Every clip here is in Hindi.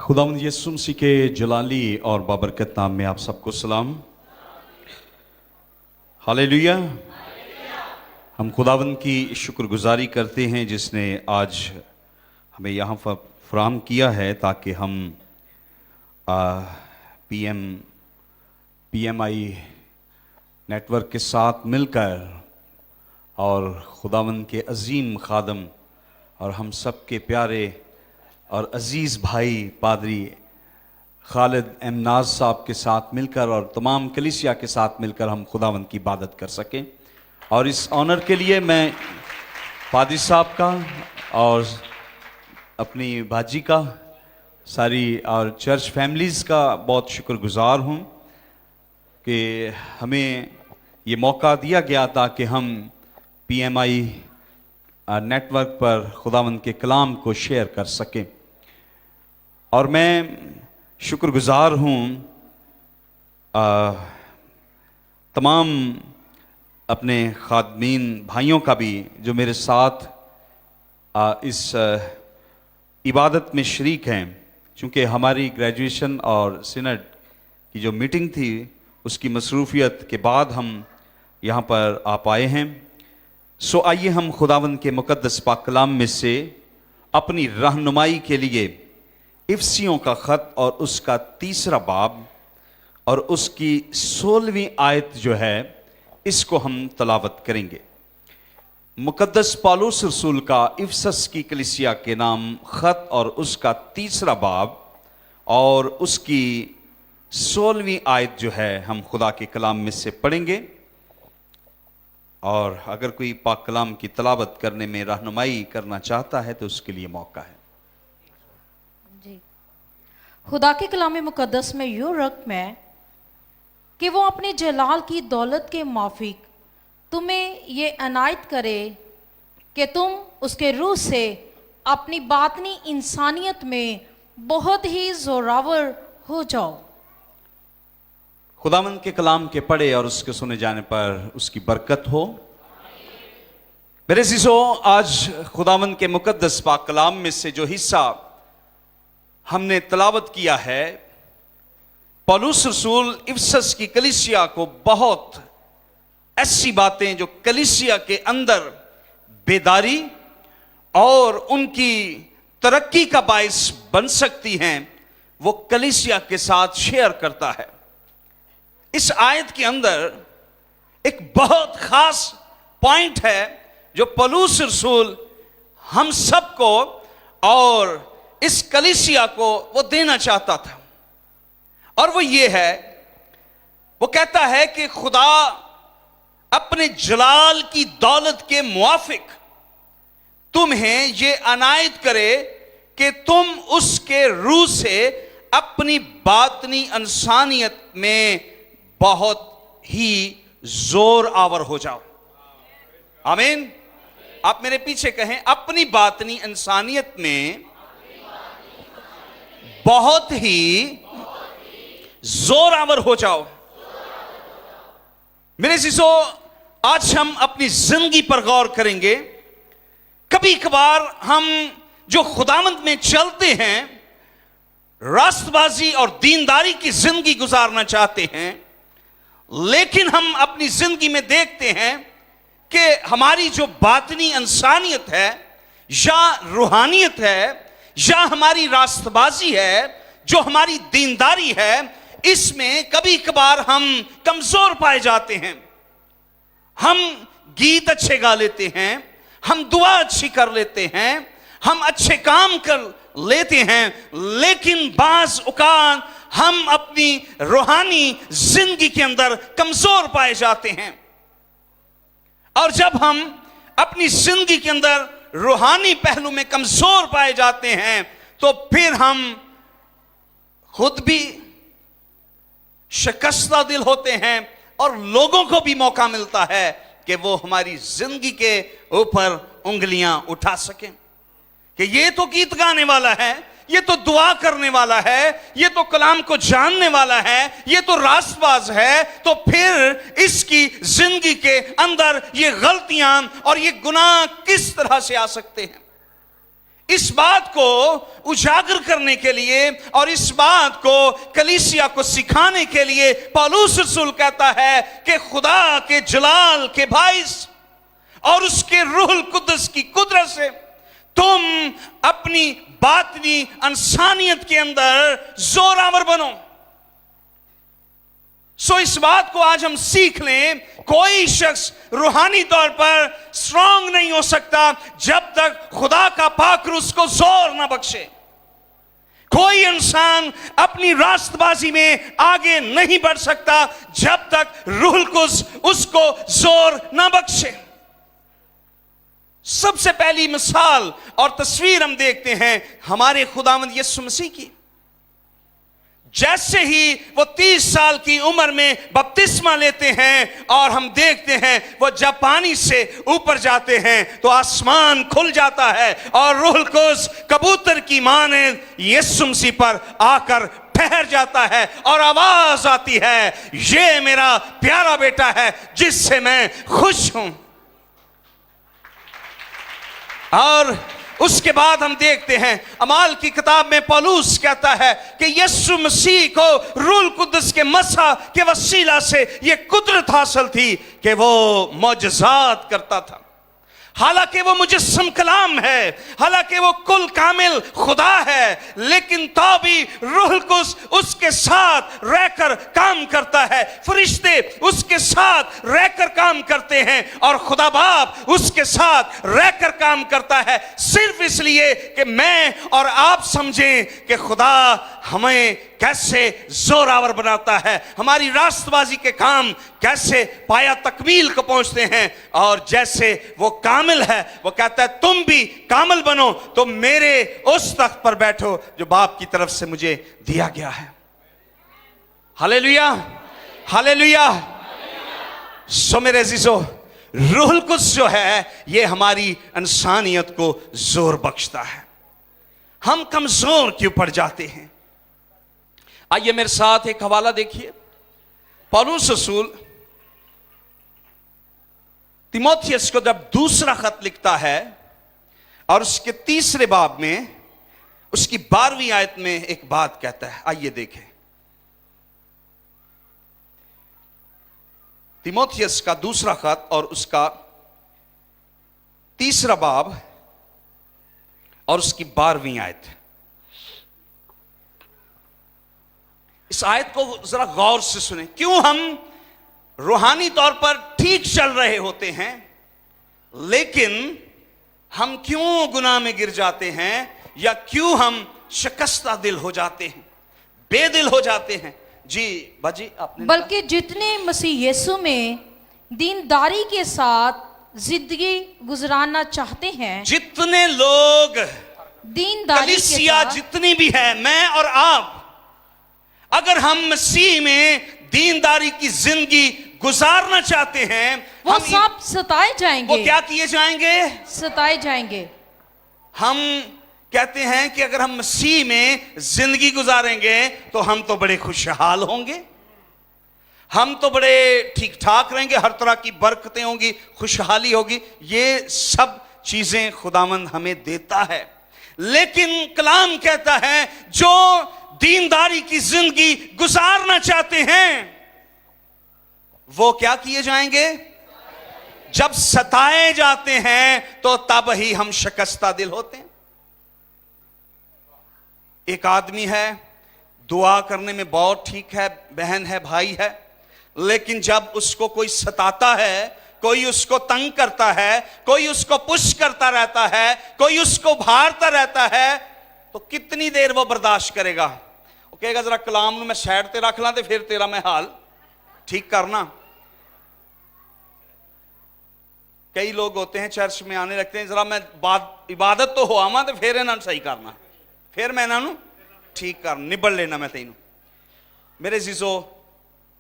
खुदावंद यीशु मसीह के जलाली और बाबरकत नाम में आप सबको सलाम। हालेलुया। हम खुदावंद की शुक्रगुजारी करते हैं जिसने आज हमें यहाँ फराहम किया है ताकि हम पीएमआई नेटवर्क के साथ मिलकर और खुदावंद के अजीम खादम और हम सब के प्यारे और अजीज़ भाई पादरी खालिद एमनाज साहब के साथ मिलकर और तमाम कलीसिया के साथ मिलकर हम खुदावंद की इबादत कर सकें। और इस ऑनर के लिए मैं पादरी साहब का और अपनी बाजी का सारी और चर्च फैमिलीज़ का बहुत शुक्रगुजार हूँ कि हमें ये मौका दिया गया था कि हम पीएमआई नेटवर्क पर खुदावंद के कलाम को शेयर कर सकें। और मैं शुक्रगुजार हूँ तमाम अपने खादमीन भाइयों का भी जो मेरे साथ इस इबादत में शरीक हैं। चूँकि हमारी ग्रेजुएशन और सिनड की जो मीटिंग थी उसकी मसरूफियत के बाद हम यहाँ पर आ पाए हैं। सो आइए हम खुदावंद के मुकद्दस पाक कलाम में से अपनी रहनुमाई के लिए इफ्सियों का ख़त और उसका 3रा बाब और उसकी 16वीं आयत जो है इसको हम तलावत करेंगे। मुकद्दस पौलुस रसूल का इफसस की कलीसिया के नाम ख़त और उसका 3रा बाब और उसकी 16वीं आयत जो है हम खुदा के कलाम में से पढ़ेंगे। और अगर कोई पाक कलाम की तलावत करने में रहनुमाई करना चाहता है तो उसके लिए मौका है। जी, खुदा के कलाम मुकद्दस में यूं रकम है कि वो अपने जलाल की दौलत के माफिक तुम्हें ये अनायत करे कि तुम उसके रूह से अपनी बातनी इंसानियत में बहुत ही जोरावर हो जाओ। खुदावंद के कलाम के पढ़े और उसके सुने जाने पर उसकी बरकत हो। मेरे अज़ीज़ों, आज खुदावंद के मुकद्दस पाक कलाम में से जो हिस्सा हमने तलावत किया है, पौलुस रसूल इफसस की कलीसिया को बहुत ऐसी बातें जो कलीसिया के अंदर बेदारी और उनकी तरक्की का बायस बन सकती हैं वो कलीसिया के साथ शेयर करता है। इस आयत के अंदर एक बहुत खास पॉइंट है जो पौलुस रसूल हम सबको और इस कलीसिया को वो देना चाहता था। और वो ये है, वो कहता है कि खुदा अपने जलाल की दौलत के मुआफिक तुम्हें ये अनायत करे कि तुम उसके रूह से अपनी बातनी इंसानियत में बहुत ही जोर आवर हो जाओ। आमीन। आप मेरे पीछे कहें, अपनी बातनी इंसानियत में बहुत ही जोर आवर हो जाओ। मेरे अज़ीज़ों, आज हम अपनी जिंदगी पर गौर करेंगे। कभी कभार हम जो खुदावंद में चलते हैं, रास्तबाजी और दीनदारी की जिंदगी गुजारना चाहते हैं, लेकिन हम अपनी जिंदगी में देखते हैं कि हमारी जो बातनी इंसानियत है या रूहानियत है या हमारी रास्तबाजी है, जो हमारी दीनदारी है, इसमें कभी कभार हम कमजोर पाए जाते हैं। हम गीत अच्छे गा लेते हैं, हम दुआ अच्छी कर लेते हैं, हम अच्छे काम कर लेते हैं, लेकिन बाज औकात हम अपनी रूहानी जिंदगी के अंदर कमजोर पाए जाते हैं। और जब हम अपनी जिंदगी के अंदर रूहानी पहलू में कमजोर पाए जाते हैं तो फिर हम खुद भी शिकस्ता दिल होते हैं और लोगों को भी मौका मिलता है कि वो हमारी जिंदगी के ऊपर उंगलियां उठा सकें कि ये तो गीत गाने वाला है, ये तो दुआ करने वाला है, ये तो कलाम को जानने वाला है, ये तो रास्तबाज है, तो फिर इसकी जिंदगी के अंदर ये गलतियां और ये गुनाह किस तरह से आ सकते हैं। इस बात को उजागर करने के लिए और इस बात को कलीसिया को सिखाने के लिए पौलुस रसूल कहता है कि खुदा के जलाल के बाइस और उसके रूहुल कुद्दस की कुदरत से तुम अपनी बातनी इंसानियत के अंदर जोरावर बनो। सो इस बात को आज हम सीख लें, कोई शख्स रूहानी तौर पर स्ट्रांग नहीं हो सकता जब तक खुदा का पाक रूह उसको जोर ना बख्शे। कोई इंसान अपनी रास्तबाजी में आगे नहीं बढ़ सकता जब तक रूहुल कुद्स उसको जोर ना बख्शे। सबसे पहली मिसाल और तस्वीर हम देखते हैं हमारे खुदावंद यीशु मसीह की। जैसे ही वो 30 साल की उम्र में बपतिस्मा लेते हैं और हम देखते हैं वो जब पानी से ऊपर जाते हैं तो आसमान खुल जाता है और रूहुल कुद्स कबूतर की माने यीशु मसीह पर आकर ठहर जाता है और आवाज आती है, ये मेरा प्यारा बेटा है जिससे मैं खुश हूं। और उसके बाद हम देखते हैं अमाल की किताब में पौलुस कहता है कि यीशु मसीह को रूहुल कुद्दस के मसा के वसीला से यह कुदरत हासिल थी कि वो मौजज़ात करता था। हालांकि वो मुजस्सम कलाम है, हालांकि वो कुल कामिल खुदा है, लेकिन तो भी रूहुल कुद्स उसके साथ रहकर काम करता है, फरिश्ते उसके साथ रहकर काम करते हैं और खुदा बाप उसके साथ रहकर काम करता है, सिर्फ इसलिए कि मैं और आप समझें कि खुदा हमें कैसे जोरावर बनाता है, हमारी रास्तबाजी के काम कैसे पाया तकमील को पहुंचते हैं। और जैसे वो कामिल है, वो कहता है तुम भी कामिल बनो तो मेरे उस तख्त पर बैठो जो बाप की तरफ से मुझे दिया गया है। Hallelujah, hallelujah. सो मेरे अजीजों, रूहुल कुद्स जो है ये हमारी इंसानियत को जोर बख्शता है। हम कमजोर क्यों पड़ जाते हैं? आइए मेरे साथ एक हवाला देखिए। पौलुस रसूल तीमुथियुस को जब दूसरा खत लिखता है और उसके तीसरे बाब में उसकी 12वीं आयत में एक बात कहता है, आइए देखें। तीमुथियुस का दूसरा खत और उसका तीसरा बाब और उसकी 12वीं आयत। इस आयत को जरा गौर से सुने। क्यों हम रूहानी तौर पर ठीक चल रहे होते हैं लेकिन हम क्यों गुनाह में गिर जाते हैं, या क्यों हम शिकस्ता दिल हो जाते हैं, बेदिल हो जाते हैं? जी बाजी आपने। बल्कि जितने मसीह यीशु में दीनदारी के साथ जिंदगी गुजारना चाहते हैं, जितने लोग दीनदारी के कलीसिया साथ, जितनी भी है, मैं और आप, अगर हम मसीह में दीनदारी की जिंदगी गुजारना चाहते हैं, वो हम सब सताए जाएंगे। वो क्या किए जाएंगे? सताए जाएंगे। हम कहते हैं कि अगर हम मसीह में जिंदगी गुजारेंगे तो हम तो बड़े खुशहाल होंगे, हम तो बड़े ठीक ठाक रहेंगे, हर तरह की बरकतें होंगी, खुशहाली होगी। ये सब चीजें खुदावंद हमें देता है, लेकिन कलाम कहता है जो दीनदारी की जिंदगी गुजारना चाहते हैं वो क्या किए जाएंगे? जब सताए जाते हैं तो तब ही हम शिकस्ता दिल होते हैं। एक आदमी है, दुआ करने में बहुत ठीक है, बहन है, भाई है, लेकिन जब उसको कोई सताता है, कोई उसको तंग करता है, कोई उसको पुश करता रहता है, कोई उसको भारता रहता है, तो कितनी देर वो बर्दाश्त करेगा? वो कहेगा जरा कलाम में साइड ते रख ला ते फिर तेरा मैं हाल ठीक करना। कई लोग होते हैं चर्च में आने लगते हैं, जरा मैं इबादत तो हो आवा तो फिर इन्होंने सही करना, फिर मैं इन्होंने ठीक कर निबड़ लेना मैं तेनू। मेरे जीजो,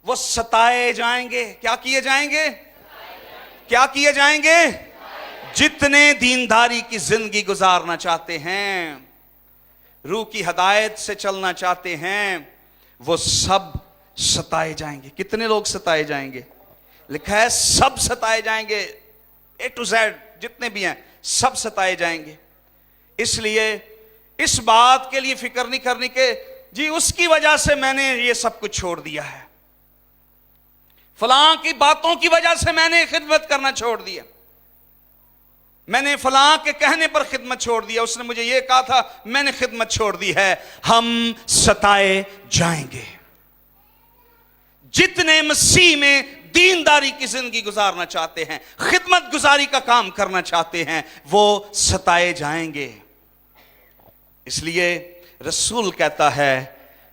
वो सताए जाएंगे। क्या किए जाएंगे? क्या किए जाएंगे? जितने दीनदारी की जिंदगी गुजारना चाहते हैं, रूह की हदायत से चलना चाहते हैं, वो सब सताए जाएंगे। कितने लोग सताए जाएंगे? लिखा है सब सताए जाएंगे, A to Z जितने भी हैं सब सताए जाएंगे। इसलिए इस बात के लिए फिक्र नहीं करनी कि जी उसकी वजह से मैंने ये सब कुछ छोड़ दिया है, फलां की बातों की वजह से मैंने खिदमत करना छोड़ दिया, मैंने फलां के कहने पर खिदमत छोड़ दिया, उसने मुझे ये कहा था मैंने खिदमत छोड़ दी है। हम सताए जाएंगे। जितने मसीह में दीनदारी की जिंदगी गुजारना चाहते हैं, खिदमत गुजारी का काम करना चाहते हैं, वो सताए जाएंगे। इसलिए रसूल कहता है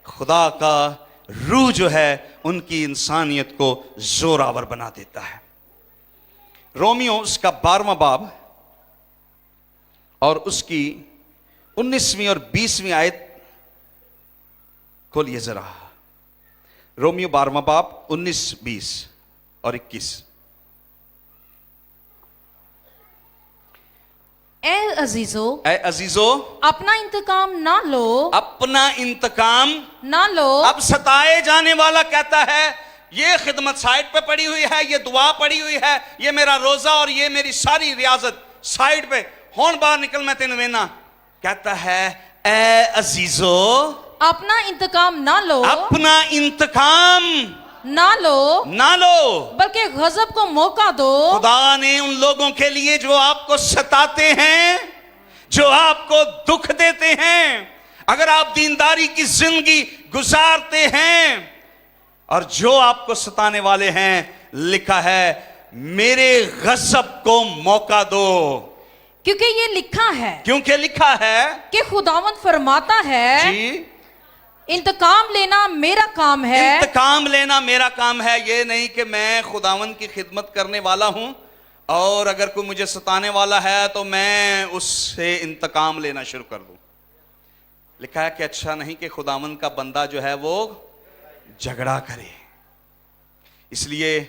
खुदा का रूह जो है उनकी इंसानियत को जोरावर बना देता है। रोमियो उसका 12वां बाब और उसकी 19वीं और 20वीं आयत खोलिए जरा। रोमियो 12वां बाब 19, 20 और 21। ए अजीजो अपना इंतकाम ना लो, अपना इंतकाम ना लो। अब सताए जाने वाला कहता है ये खिदमत साइड पे पड़ी हुई है, ये दुआ पड़ी हुई है, ये मेरा रोजा और ये मेरी सारी रियाजत साइड पे, होन बाहर निकल मैं तेन वेना। कहता है ए अजीजो अपना इंतकाम ना लो, अपना इंतकाम ना लो, ना लो, बल्कि गजब को मौका दो। खुदा ने उन लोगों के लिए जो आपको सताते हैं, जो आपको दुख देते हैं, अगर आप दीनदारी की जिंदगी गुजारते हैं और जो आपको सताने वाले हैं, लिखा है मेरे गजब को मौका दो। क्योंकि ये लिखा है, क्योंकि लिखा है कि खुदावंद फरमाता है जी इंतकाम लेना मेरा काम है। इंतकाम लेना मेरा काम है। ये नहीं कि मैं खुदावंद की खिदमत करने वाला हूं और अगर कोई मुझे सताने वाला है तो मैं उससे इंतकाम लेना शुरू कर दूं। लिखा है कि अच्छा नहीं कि खुदावंद का बंदा जो है वो झगड़ा करे। इसलिए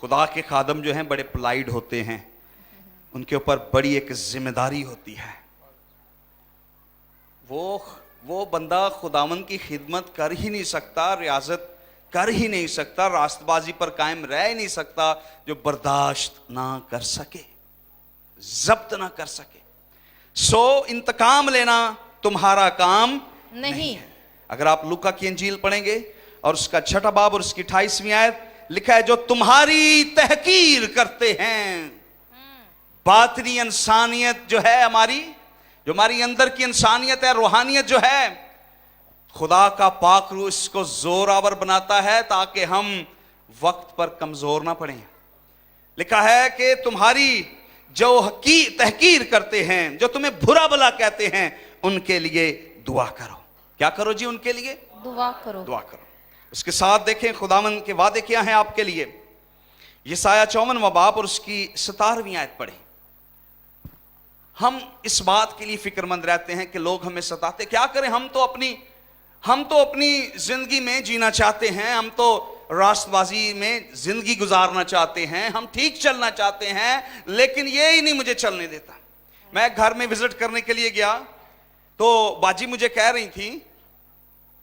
खुदा के खादम जो हैं बड़े पोलाइट होते हैं, उनके ऊपर बड़ी एक जिम्मेदारी होती है। वो बंदा खुदावंद की खिदमत कर ही नहीं सकता, रियाजत कर ही नहीं सकता, रास्तबाजी पर कायम रह ही नहीं सकता जो बर्दाश्त ना कर सके, जब्त ना कर सके। सो इंतकाम लेना तुम्हारा काम नहीं है। अगर आप लूका की इंजील पढ़ेंगे और उसका 6वां बाब और उसकी 28वीं आयत, लिखा है जो तुम्हारी तहकीर करते हैं। बातनी इंसानियत जो है हमारी, जो हमारी अंदर की इंसानियत है, रूहानियत जो है, खुदा का पाक रूह इसको जोरावर बनाता है ताकि हम वक्त पर कमजोर ना पड़े। लिखा है कि तुम्हारी जो तहकीर करते हैं, जो तुम्हें बुरा भला कहते हैं, उनके लिए दुआ करो। क्या करो जी? उनके लिए दुआ करो। दुआ करो। उसके साथ देखें खुदावंद के वादे क्या हैं आपके लिए। यशायाह 54वां बाब और उसकी 17वीं आयत पढ़ें। हम इस बात के लिए फिक्रमंद रहते हैं कि लोग हमें सताते, क्या करें? हम तो अपनी जिंदगी में जीना चाहते हैं, हम तो रास्तबाजी में जिंदगी गुजारना चाहते हैं, हम ठीक चलना चाहते हैं, लेकिन ये ही नहीं मुझे चलने देता। मैं घर में विजिट करने के लिए गया तो बाजी मुझे कह रही थी,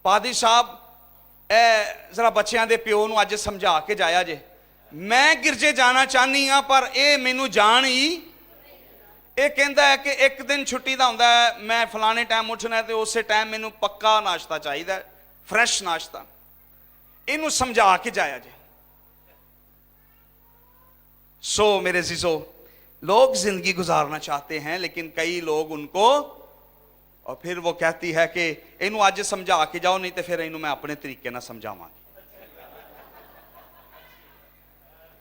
पादी साहब जरा बच्चों के प्यो नूं अज समझा के जाया जे, मैं गिरजे जाना चाहनी हाँ पर यह मैनू जान ही, ये कहता है कि एक दिन छुट्टी का होंदा है, मैं फलाने टाइम उठना है तो उस टाइम मैनू पक्का नाश्ता चाहिए, फ्रैश नाश्ता, इनू समझा के जाया जे। सो मेरे जीजो, लोग जिंदगी गुजारना चाहते हैं लेकिन कई लोग उनको, और फिर वो कहती है कि इनू अज समझा के जाओ नहीं तो फिर इनू मैं अपने तरीके ना समझावांगी।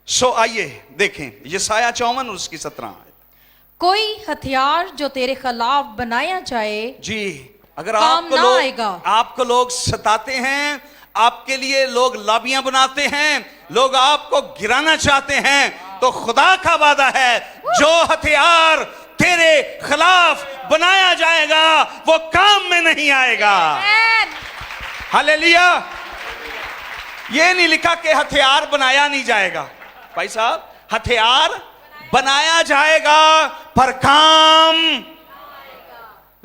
सो आइए देखें यशायाह 54 और उसकी 17। कोई हथियार जो तेरे खिलाफ बनाया जाए जी, अगर आपको लोग सताते हैं, आपके लिए लोग लाबियां बनाते हैं, लोग आपको गिराना चाहते हैं, तो खुदा का वादा है जो हथियार तेरे खिलाफ बनाया जाएगा वो काम में नहीं आएगा। हालेलुया। ये नहीं लिखा कि हथियार बनाया नहीं जाएगा। भाई साहब, हथियार बनाया जाएगा पर काम,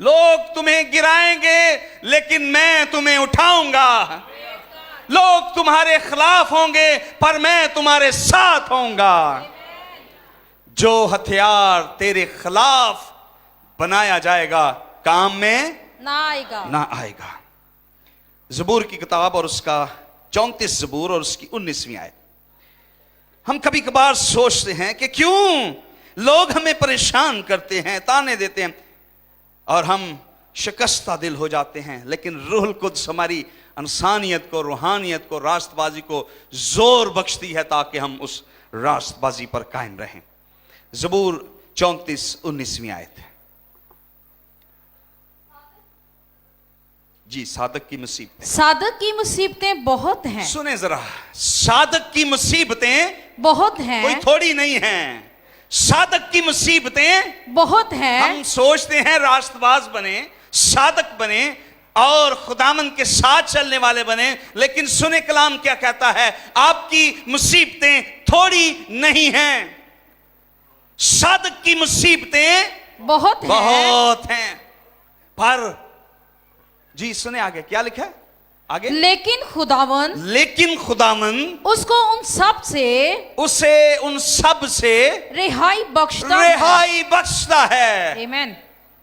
लोग तुम्हें गिराएंगे लेकिन मैं तुम्हें उठाऊंगा, लोग तुम्हारे खिलाफ होंगे पर मैं तुम्हारे साथ होऊंगा। जो हथियार तेरे खिलाफ बनाया जाएगा काम में ना आएगा। ना आएगा। ज़बूर की किताब और उसका 34 ज़बूर और उसकी 19वीं आयत। हम कभी कभार सोचते हैं कि क्यों लोग हमें परेशान करते हैं, ताने देते हैं और हम शिकस्ता दिल हो जाते हैं, लेकिन रूहुल कुद्स हमारी इंसानियत को, रूहानियत को, रास्तबाजी को जोर बख्शती है ताकि हम उस रास्तबाजी पर कायम रहें। ज़बूर 34 19वीं आयत। जी, सादक की मुसीबतें, सादक की मुसीबतें बहुत हैं, सुने जरा, सादक की मुसीबतें बहुत कोई हैं, थोड़ी नहीं हैं। सादक की मुसीबतें, बहुत हैं। हम सोचते हैं रास्तबाज बने, सादक बने और खुदामंद के साथ चलने वाले बने, लेकिन सुने कलाम क्या कहता है, आपकी मुसीबतें थोड़ी नहीं हैं। सादक की मुसीबतें बहुत हैं, बहुत हैं। पर जी सुने आगे क्या लिखा है आगे, लेकिन खुदावन लेकिन खुदामंद उसको उन सब से उसे उन सब से रिहाई बख्शता है। रिहाई बख्शता है। आमीन।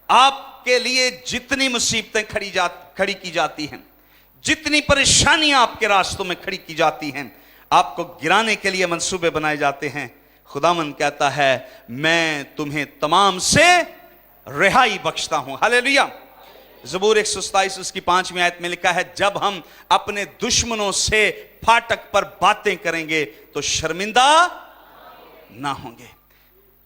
आपके लिए जितनी मुसीबतें खड़ी की जाती हैं, जितनी परेशानियां आपके रास्तों में खड़ी की जाती हैं, आपको गिराने के लिए मंसूबे बनाए जाते हैं, खुदामंद कहता है मैं तुम्हें तमाम से रिहाई बख्शता हूं। हालेलुया। ज़बूर 127 उसकी 5वीं आयत में लिखा है, जब हम अपने दुश्मनों से फाटक पर बातें करेंगे तो शर्मिंदा ना होंगे।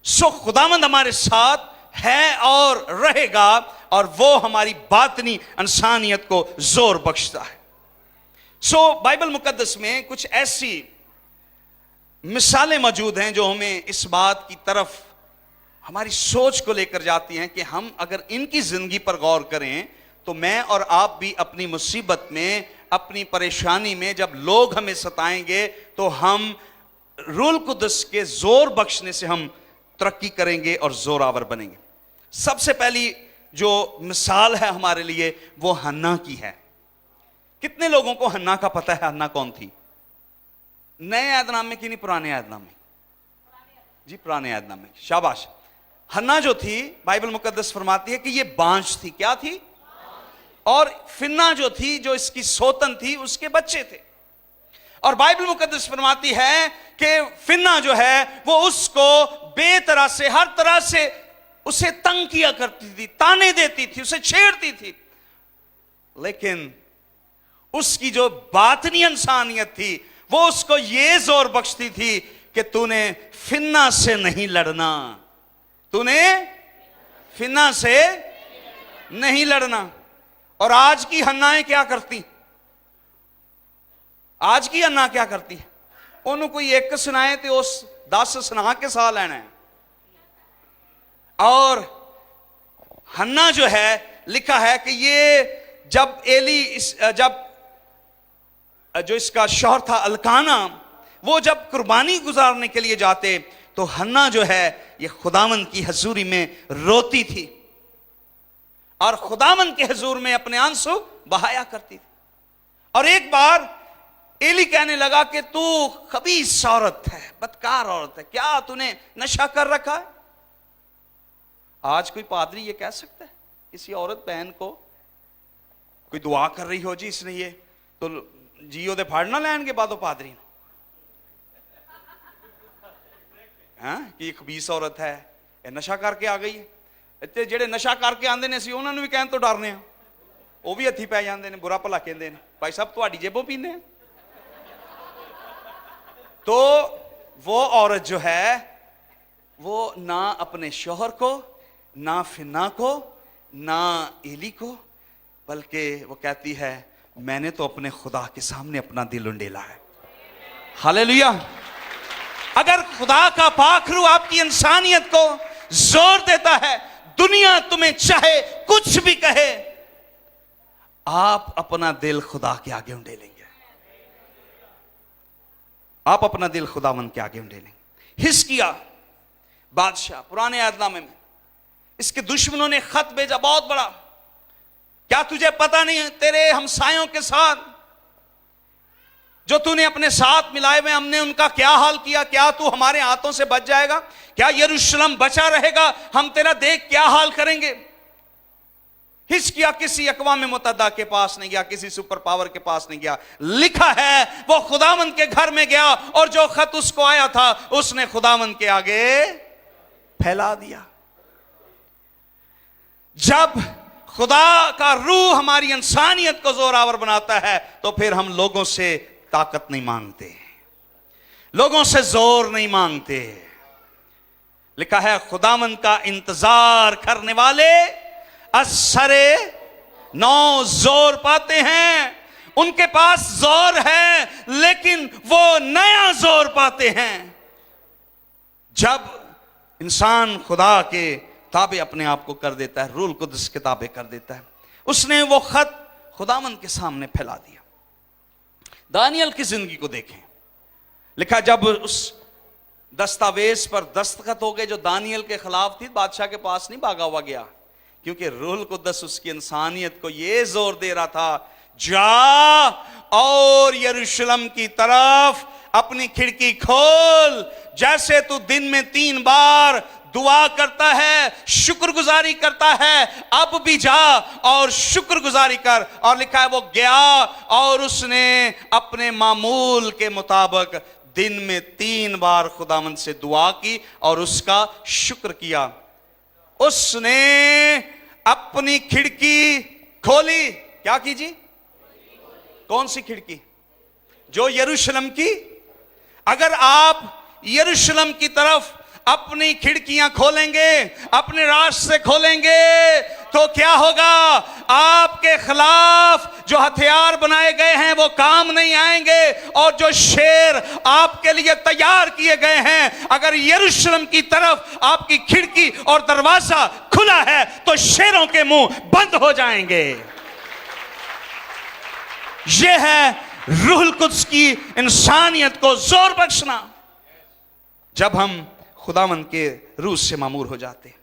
सो खुदामंद हमारे साथ है और रहेगा, और वो हमारी बातनी इंसानियत को जोर बख्शता है। सो बाइबल मुकद्दस में कुछ ऐसी मिसालें मौजूद हैं जो हमें इस बात की तरफ हमारी सोच को लेकर जाती हैं कि हम अगर इनकी जिंदगी पर गौर करें तो मैं और आप भी अपनी मुसीबत में, अपनी परेशानी में जब लोग हमें सताएंगे तो हम रूहुल कुद्स के जोर बख्शने से हम तरक्की करेंगे और जोरावर बनेंगे। सबसे पहली जो मिसाल है हमारे लिए वो हन्ना की है। कितने लोगों को हन्ना का पता है? हन्ना कौन थी? नए ऐदनामे की नहीं, पुराने ऐदनामे? जी पुराने ऐदनामे। शाबाश। हन्ना जो थी, बाइबल मुकद्दस फरमाती है कि ये बांझ थी। क्या थी? और फिन्ना जो थी, जो इसकी सोतन थी, उसके बच्चे थे। और बाइबल मुकद्दस फरमाती है कि फिन्ना जो है वो उसको बेतरह से, हर तरह से उसे तंग किया करती थी, ताने देती थी, उसे छेड़ती थी, लेकिन उसकी जो बातनी इंसानियत थी वो उसको ये जोर बख्शती थी कि तूने फिन्ना से नहीं लड़ना, तूने फिन्ना से नहीं लड़ना। और आज की हन्नाएं क्या करती? आज की हन्ना क्या करती है? उन्होंने कोई एक सुनाए तो उस 10 सुना के साथ लेना है। और हन्ना जो है, लिखा है कि ये जब जब जो इसका शौहर था अल्काना, वो जब कुर्बानी गुजारने के लिए जाते तो हन्ना जो है ये खुदावंद की हजूरी में रोती थी और खुदावंद के हजूर में अपने आंसू बहाया करती थी। और एक बार एली कहने लगा कि तू खबीस औरत है, बदकार औरत है, क्या तूने नशा कर रखा है? आज कोई पादरी ये कह सकता है किसी औरत बहन को? कोई दुआ कर रही हो जी इसने ये तो जी ओदे फड़ ना लैन के बाद पादरी कि ये खबीस औरत है, ये नशा करके आ गई है। इतने जेडे नशा करके आंदे ने असीं उन्हां नूं भी कहण तो डरने आ, वो भी हथी पै जांदे ने, बुरा भला कहंदे ने, भाई साहब तुहाडी जेबों पींदे हैं। तो वो औरत जो है वो ना अपने शौहर को, ना फिन्ना को, ना एली को, बल्कि वो कहती है मैंने तो अपने खुदा के सामने अपना दिल उंडेला है। हालेलुया। अगर खुदा का पाखरू आपकी इंसानियत को जोर देता है, दुनिया तुम्हें चाहे कुछ भी कहे, आप अपना दिल खुदा के आगे उंडेलेंगे। आप अपना दिल खुदावंद के आगे उंडेलेंगे। हिजकिय्याह बादशाह पुराने ऐदनामे में, इसके दुश्मनों ने खत भेजा बहुत बड़ा, क्या तुझे पता नहीं तेरे हमसायों के साथ जो तूने अपने साथ मिलाए हुए, हमने उनका क्या हाल किया? क्या तू हमारे हाथों से बच जाएगा? क्या यरूशलेम बचा रहेगा? हम तेरा देख क्या हाल करेंगे? हिजकिय्याह किसी अक़वाम मुत्तहदा के पास नहीं गया, किसी सुपर पावर के पास नहीं गया। लिखा है वो खुदावंद के घर में गया और जो खत उसको आया था उसने खुदावंद के आगे फैला दिया। जब खुदा का रूह हमारी इंसानियत को जोरावर बनाता है तो फिर हम लोगों से ताकत नहीं मांगते, लोगों से जोर नहीं मांगते। लिखा है खुदावंद का इंतजार करने वाले असरे नौ जोर पाते हैं। उनके पास जोर है लेकिन वो नया जोर पाते हैं। जब इंसान खुदा के ताबे अपने आप को कर देता है, रूह कुद्स के ताबे कर देता है, उसने वो खत खुदावंद के सामने फैला दिया। दानियल की जिंदगी को देखें। लिखा जब उस दस्तावेज पर दस्तखत हो गए जो दानियल के खिलाफ थी, बादशाह के पास नहीं भागा हुआ गया, क्योंकि रूह कुद्स उसकी इंसानियत को यह जोर दे रहा था, जा और यरूशलेम की तरफ अपनी खिड़की खोल। जैसे तू दिन में 3 बार दुआ करता है, शुक्रगुजारी करता है, अब भी जा और शुक्रगुजारी कर। और लिखा है वो गया और उसने अपने मामूल के मुताबिक दिन में 3 बार खुदावंद से दुआ की और उसका शुक्र किया। उसने अपनी खिड़की खोली। क्या कीजिए? कौन सी खिड़की? जो यरूशलेम की। अगर आप यरूशलेम की तरफ अपनी खिड़कियां खोलेंगे, अपने रास्ते खोलेंगे, तो क्या होगा? आपके खिलाफ जो हथियार बनाए गए हैं वो काम नहीं आएंगे, और जो शेर आपके लिए तैयार किए गए हैं, अगर यरूशलेम की तरफ आपकी खिड़की और दरवाजा खुला है तो शेरों के मुंह बंद हो जाएंगे। यह है रूहुल कुद्स की इंसानियत को जोर बख्शना। जब हम खुदावंद के रूह से मामूर हो जाते हैं।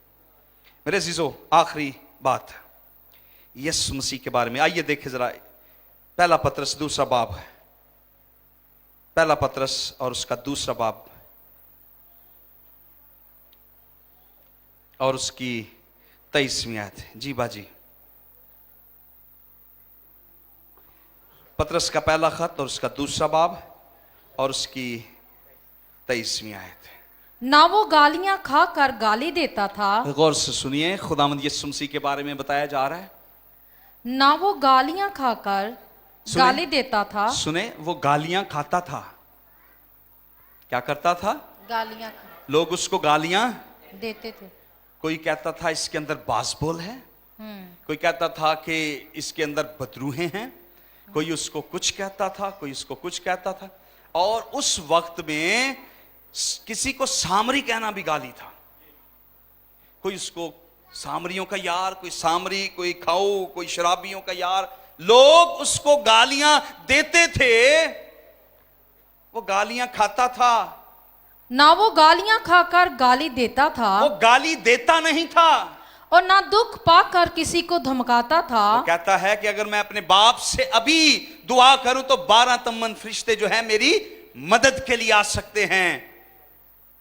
मेरे अजीजों, आखिरी बात यीशु मसीह के बारे में आइए देखें जरा। पहला पत्रस 2 बाब, पहला पत्रस और उसका 2 बाब और उसकी 23वीं आयत। जी बाजी, पत्रस का पहला खत और उसका 2 बाब और उसकी 23वीं आयत। ना वो गालियां खाकर गाली देता था। गौर से सुनिए, खुदावंद यीशु मसीह के बारे में बताया जा रहा है। ना वो गालियां खाकर गाली देता था। सुने, वो गालियां खाता था। क्या करता था? गालियां लोग उसको गालियां देते थे। कोई कहता था इसके अंदर बाज़बोल है, कोई कहता था कि इसके अंदर बदरूहें हैं, कोई उसको कुछ कहता था, कोई उसको कुछ कहता था। और उस वक्त में किसी को सामरी कहना भी गाली था। कोई उसको सामरियों का यार, कोई सामरी, कोई खाऊ, कोई शराबियों का यार। लोग उसको गालियां देते थे, वो गालियां खाता था। ना वो गालियां खाकर गाली देता था, वो गाली देता नहीं था, और ना दुख पाकर किसी को धमकाता था। वो कहता है कि अगर मैं अपने बाप से अभी दुआ करूं तो 12 तम्मन फरिश्ते जो है मेरी मदद के लिए आ सकते हैं।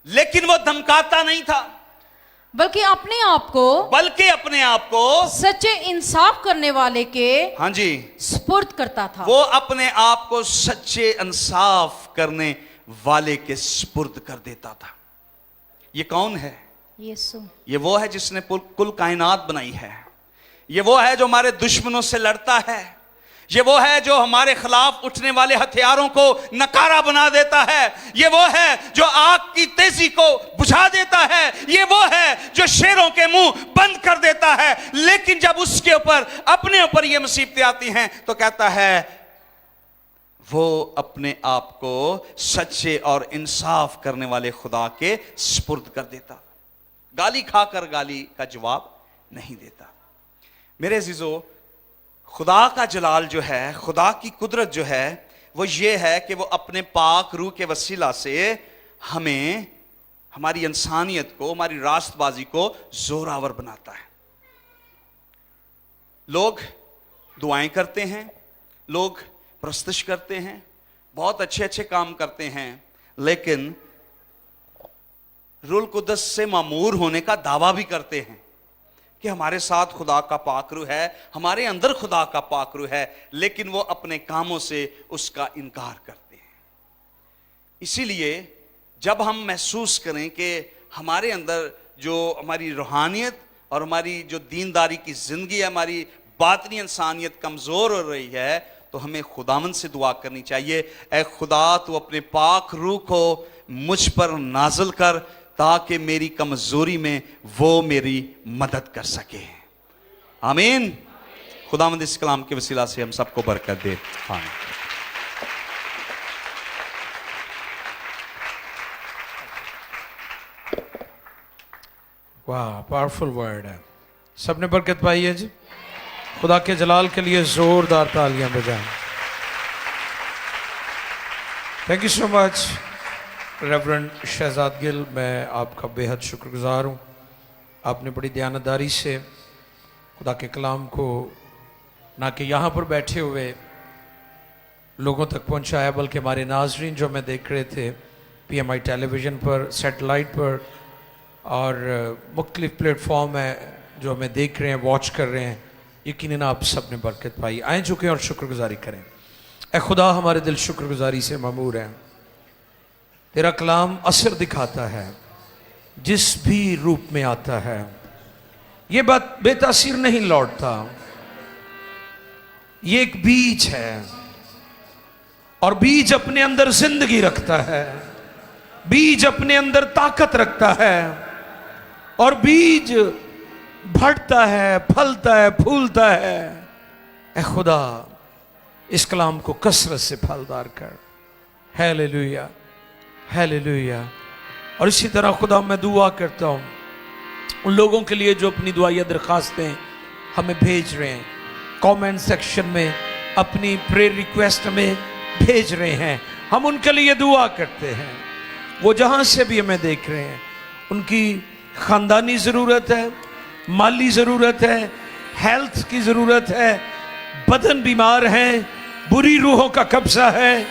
लेकिन वो धमकाता नहीं था, बल्कि अपने आप को सच्चे इंसाफ करने वाले के हाँ जी सुपुर्द करता था। वो अपने आप को सच्चे इंसाफ करने वाले के सुपुर्द कर देता था। ये कौन है? यीशु। ये वो है जिसने कुल कायनात बनाई है। ये वो है जो हमारे दुश्मनों से लड़ता है। ये वो है जो हमारे खिलाफ उठने वाले हथियारों को नकारा बना देता है। ये वो है जो आग की तेजी को बुझा देता है। ये वो है जो शेरों के मुंह बंद कर देता है। लेकिन जब उसके ऊपर, अपने ऊपर ये मुसीबतें आती हैं तो कहता है वो अपने आप को सच्चे और इंसाफ करने वाले खुदा के सुपुर्द कर देता। गाली खाकर गाली का जवाब नहीं देता। मेरे अजीजों, खुदा का जलाल जो है, खुदा की कुदरत जो है, वो ये है कि वो अपने पाक रूह के वसीला से हमें, हमारी इंसानियत को, हमारी रास्तबाजी को जोरावर बनाता है। लोग दुआएं करते हैं, लोग प्रस्तुश करते हैं, बहुत अच्छे अच्छे काम करते हैं, लेकिन रूहुल कुद्स से मामूर होने का दावा भी करते हैं, कि हमारे साथ खुदा का पाकरू है, हमारे अंदर खुदा का पाकरू है, लेकिन वो अपने कामों से उसका इनकार करते हैं। इसीलिए जब हम महसूस करें कि हमारे अंदर जो हमारी रूहानियत और हमारी जो दीनदारी की जिंदगी है, हमारी बातनी इंसानियत कमजोर हो रही है, तो हमें खुदावंद से दुआ करनी चाहिए, ऐ खुदा तू अपने पाक रूह को मुझ पर नाज़िल कर ताकि मेरी कमजोरी में वो मेरी मदद कर सके। आमीन। खुदावंद इस कलाम के वसीला से हम सबको बरकत दे। आमीन। वाह, पावरफुल वर्ड है। सबने बरकत पाई है जी। खुदा के जलाल के लिए जोरदार तालियां बजाएं। Thank you so much Reverend Shahzad Gill, मैं आपका बेहद शुक्रगुजार हूँ। आपने बड़ी दयानतदारी से खुदा के कलाम को ना कि यहाँ पर बैठे हुए लोगों तक पहुँचाया, बल्कि हमारे नाजरीन जो हमें देख रहे थे PMI टेलीविज़न पर, सेटेलाइट पर और मुख्तलिफ प्लेटफॉर्म है जो हमें देख रहे हैं, वॉच कर रहे हैं, यकीनन आप सब ने बरकत पाई। आए झुकें और शुक्रगुजारी करें। ऐ खुदा, हमारे दिल शुक्रगुजारी से ममूर हैं। तेरा कलाम असर दिखाता है, जिस भी रूप में आता है ये बात बेतासीर नहीं लौटता। ये एक बीज है और बीज अपने अंदर जिंदगी रखता है, बीज अपने अंदर ताकत रखता है और बीज बढ़ता है, फलता है, फूलता है। ऐ खुदा, इस कलाम को कसरत से फलदार कर। Hallelujah, hallelujah. और इसी तरह खुदा मैं दुआ करता हूँ उन लोगों के लिए जो अपनी दुआया दरखास्तें हमें भेज रहे हैं, कमेंट सेक्शन में अपनी प्रेयर रिक्वेस्ट में भेज रहे हैं, हम उनके लिए दुआ करते हैं। वो जहाँ से भी हमें देख रहे हैं, उनकी ख़ानदानी ज़रूरत है, माली ज़रूरत है, हेल्थ की ज़रूरत है, बदन बीमार है, बुरी रूहों का कब्ज़ा है,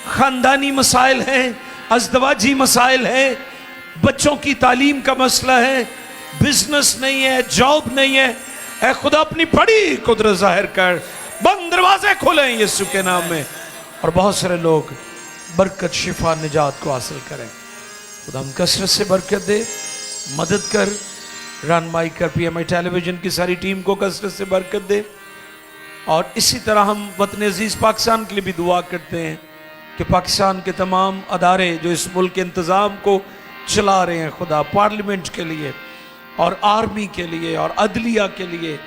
ख़ानदानी मसाइल हैं, अज़दवाजी मसाइल हैं, बच्चों की तालीम का मसला है, बिजनेस नहीं है, जॉब नहीं है। ऐ खुदा, अपनी बड़ी कुदरत जाहिर कर, बंद दरवाजे खोलें यीशु के नाम में, और बहुत सारे लोग बरकत, शिफा, निजात को हासिल करें। खुदा हम कसरत से बरकत दे, मदद कर, रहनुमाई कर। PMI टेलीविज़न की सारी टीम को कसरत से बरकत दे। और इसी तरह हम वतन अजीज़ पाकिस्तान के लिए भी दुआ करते हैं कि पाकिस्तान के तमाम अदारे जो इस मुल्क के इंतज़ाम को चला रहे हैं, खुदा, पार्लियामेंट के लिए और आर्मी के लिए और अदलिया के लिए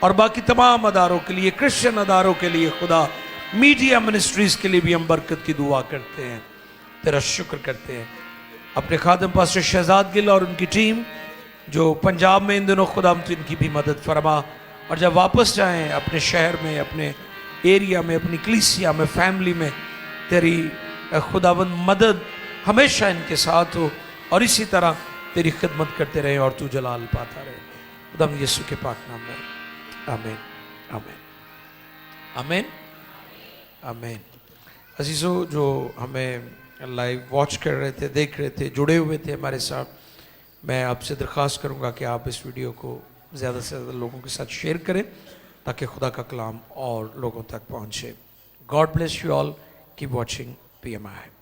और बाकी तमाम अदारों के लिए, क्रिश्चियन अदारों के लिए, खुदा, मीडिया मिनिस्ट्रीज़ के लिए भी हम बरकत की दुआ करते हैं, तेरा शुक्र करते हैं। अपने खादम पास्टर शहजाद गिल और उनकी टीम जो पंजाब में इन दिनों, खुदा, हम तो इनकी भी मदद फरमा, और जब वापस जाएं अपने शहर में, अपने एरिया में, अपनी कलीसिया में, फैमिली में, तेरी खुदावंद मदद हमेशा इनके साथ हो और इसी तरह तेरी खिदमत करते रहे और तू जलाल पाता रहे। खुदा यीशु के पाक नाम में आमीन, आमीन, आमीन, आमीन। अजीज़ों, जो हमें लाइव वॉच कर रहे थे, देख रहे थे, जुड़े हुए थे हमारे साथ, मैं आपसे दरख्वास्त करूंगा कि आप इस वीडियो को ज़्यादा से ज़्यादा लोगों के साथ शेयर करें ताकि खुदा का कलाम और लोगों तक पहुँचे। God bless you all, keep watching PMI।